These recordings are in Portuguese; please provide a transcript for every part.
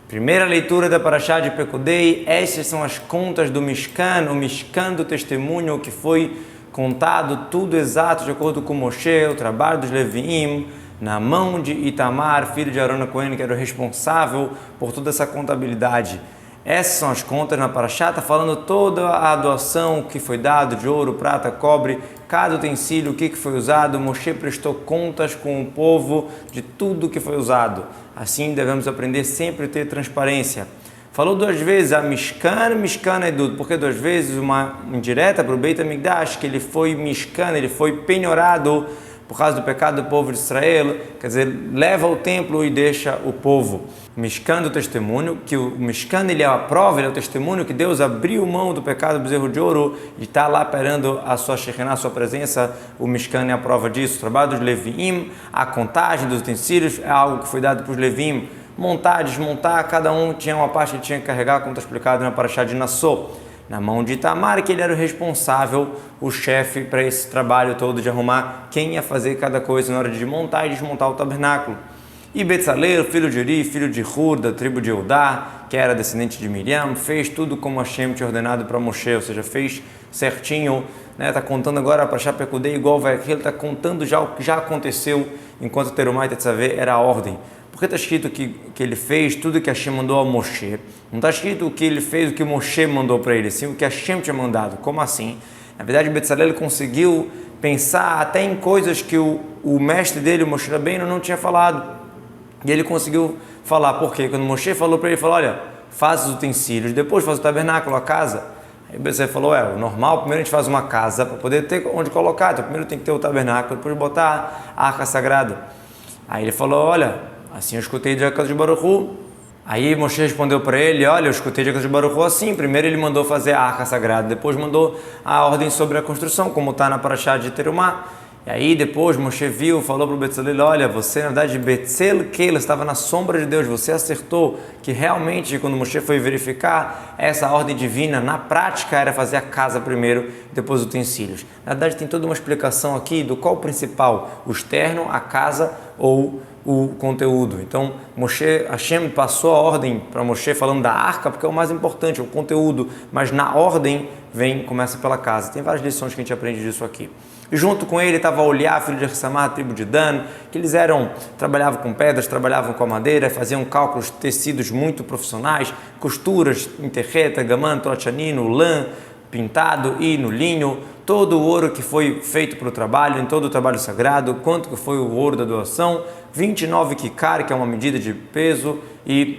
Primeira leitura da Parashá de Pekudei, estas são as contas do Mishkan, o Mishkan do testemunho que foi contado tudo exato de acordo com Moshe, o trabalho dos Leviim, na mão de Itamar, filho de Arona Cohen, que era o responsável por toda essa contabilidade. Essas são as contas na Parashá, está falando toda a doação que foi dado de ouro, prata, cobre, cada utensílio, o que foi usado. Moshe prestou contas com o povo de tudo que foi usado. Assim devemos aprender sempre a ter transparência. Falou duas vezes a Mishkan Edut, porque duas vezes uma indireta para o Beit HaMikdash, que ele foi Mishkan, ele foi penhorado por causa do pecado do povo de Israel, quer dizer, leva o templo e deixa o povo. Mishkan do testemunho, que o Mishkan ele é a prova, ele é o testemunho que Deus abriu mão do pecado do bezerro de ouro e está lá esperando a sua Shekinah, a sua presença. O Mishkan é a prova disso. O trabalho dos Leviim, a contagem dos utensílios é algo que foi dado para os Leviim. Montar, desmontar, cada um tinha uma parte que tinha que carregar, como está explicado na Parashá de Nassó. Na mão de Itamar, que ele era o responsável, o chefe para esse trabalho todo de arrumar quem ia fazer cada coisa na hora de montar e desmontar o tabernáculo. E Betzalel, filho de Uri, filho de Hur, da tribo de Eudá, que era descendente de Miriam, fez tudo como Hashem tinha ordenado para Moshe, ou seja, fez certinho, está contando agora para Pekudei igual vai aqui, ele está contando já o que já aconteceu enquanto Terumá e Tetzaveh era a ordem. Porque está escrito que ele fez tudo que Hashem mandou a Moshe. Não está escrito o que ele fez, o que Moshe mandou para ele, sim o que Hashem tinha mandado. Como assim? Na verdade, Betzalel conseguiu pensar até em coisas que o mestre dele, o Moshe Rabbeinu, não tinha falado. E ele conseguiu falar. Por quê? Quando Moshe falou para ele, falou, olha, faz os utensílios, depois faz o tabernáculo, a casa. Aí Betzalel falou, o normal, primeiro a gente faz uma casa para poder ter onde colocar. Então primeiro tem que ter o tabernáculo, depois botar a arca sagrada. Aí ele falou, olha, assim eu escutei de Akadosh Baruch Hu. Aí Moshe respondeu para ele, olha, eu escutei de Akadosh Baruch Hu assim. Primeiro ele mandou fazer a arca sagrada, depois mandou a ordem sobre a construção, como está na Parashá de Terumá. E aí depois Moshe viu, falou para o Betzalel, olha, você na verdade Betzel Keila estava na sombra de Deus, você acertou que realmente quando Moshe foi verificar essa ordem divina, na prática era fazer a casa primeiro, depois os utensílios. Na verdade tem toda uma explicação aqui do qual o principal, o externo, a casa ou o conteúdo. Então, Hashem passou a ordem para Moshe falando da arca, porque é o mais importante, o conteúdo, mas na ordem começa pela casa. Tem várias lições que a gente aprende disso aqui. E junto com ele estava Oliá, filho de Ersamá, tribo de Dan, que eles trabalhavam com pedras, trabalhavam com a madeira, faziam cálculos, tecidos muito profissionais, costuras em terreta, gamã, trochanino, lã, pintado e no linho, todo o ouro que foi feito para o trabalho, em todo o trabalho sagrado, quanto que foi o ouro da doação, 29 kikar, que é uma medida de peso, e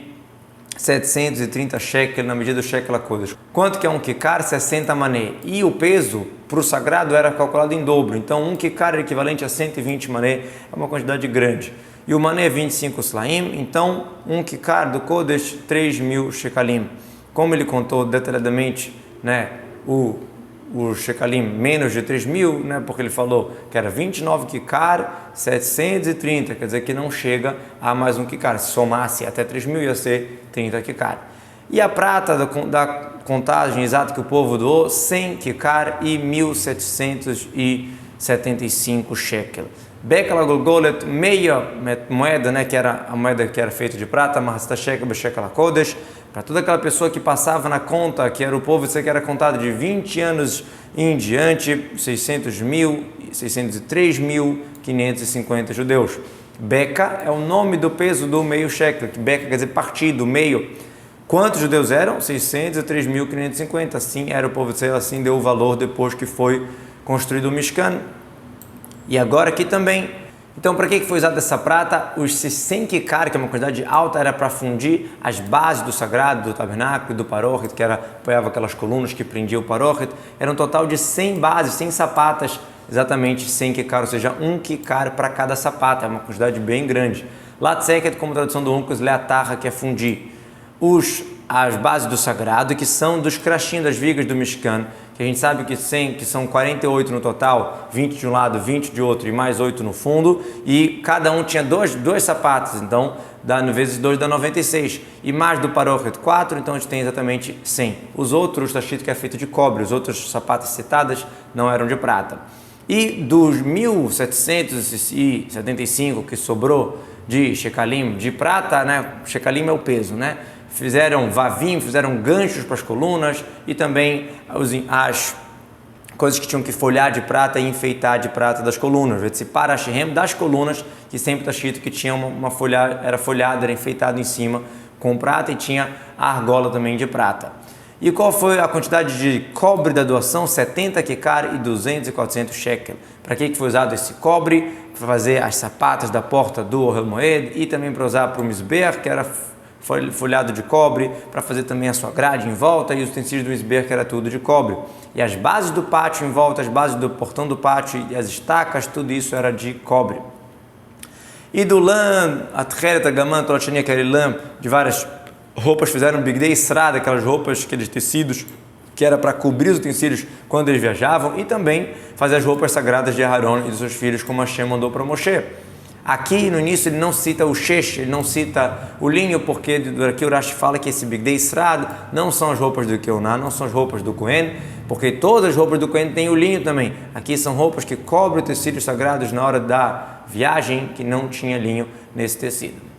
730 shekel na medida do shekel a kodesh. Quanto que é um kikar? 60 mané. E o peso para o sagrado era calculado em dobro. Então, um kikar é equivalente a 120 mané, é uma quantidade grande. E o mané é 25 slaim, então um kikar do kodesh, 3.000 shekalim. Como ele contou detalhadamente, o shekalim menos de 3.000, porque ele falou que era 29 kikar, 730, quer dizer que não chega a mais um kikar. Se somasse até 3.000 ia ser 30 kikar. E a prata da contagem exata que o povo doou, 100 kikar e 1.775 shekel. Bekala Golgolet, meia moeda, que era a moeda que era feita de prata, Mahasta shekel beshekel hakodesh, para toda aquela pessoa que passava na conta, que era o povo, isso aqui era contado de 20 anos em diante, 603.550 judeus. Beca é o nome do peso do meio shekel, que Beca quer dizer partido, meio. Quantos judeus eram? 603.550, assim era o povo de Israel, assim deu o valor depois que foi construído o Mishkan. E agora aqui também. Então, para que foi usada essa prata? Os 100 kikar, que é uma quantidade alta, era para fundir as bases do sagrado, do tabernáculo e do paróquito, que apoiava aquelas colunas que prendiam o paróquito. Era um total de 100 bases, 100 sapatas, exatamente 100 kikar, ou seja, um kikar para cada sapata, é uma quantidade bem grande. Latzeket, como tradução do Uncas, leatarra, que é fundir as bases do sagrado, que são dos crachim, das vigas do Mishkan, que a gente sabe que são 48 no total, 20 de um lado, 20 de outro e mais 8 no fundo, e cada um tinha dois sapatos, então no vezes 2 dá 96, e mais do paróquito 4, então a gente tem exatamente 100. Os outros, está escrito que é feito de cobre, os outros sapatos citadas não eram de prata. E dos 1.775 que sobrou de shekalim, de prata, shekalim é o peso, fizeram vavim, fizeram ganchos para as colunas e também as coisas que tinham que folhar de prata e enfeitar de prata das colunas, das colunas, que sempre está escrito que tinha uma folha, era folhada, era enfeitado em cima com prata e tinha a argola também de prata. E qual foi a quantidade de cobre da doação? 70 kekar e 200 e 400 shekel. Para que foi usado esse cobre? Para fazer as sapatas da porta do Ohel Moed e também para usar para o Mizbeach, que era folhado de cobre, para fazer também a sua grade em volta, e os utensílios do Mizbeach, que era tudo de cobre. E as bases do pátio em volta, as bases do portão do pátio e as estacas, tudo isso era de cobre. E do lã, a tcheret, a gamã, tinha aquele lã de várias roupas, fizeram bigdei estrada, aquelas roupas, aqueles tecidos que era para cobrir os utensílios quando eles viajavam, e também fazer as roupas sagradas de Aharon e dos seus filhos, como Hashem mandou para Moshe. Aqui no início ele não cita o shesh, ele não cita o linho, porque aqui o Rashi fala que esse bigdei estrada não são as roupas do Keuná, não são as roupas do Cohen, porque todas as roupas do Cohen têm o linho também. Aqui são roupas que cobrem os tecidos sagrados na hora da viagem, que não tinha linho nesse tecido.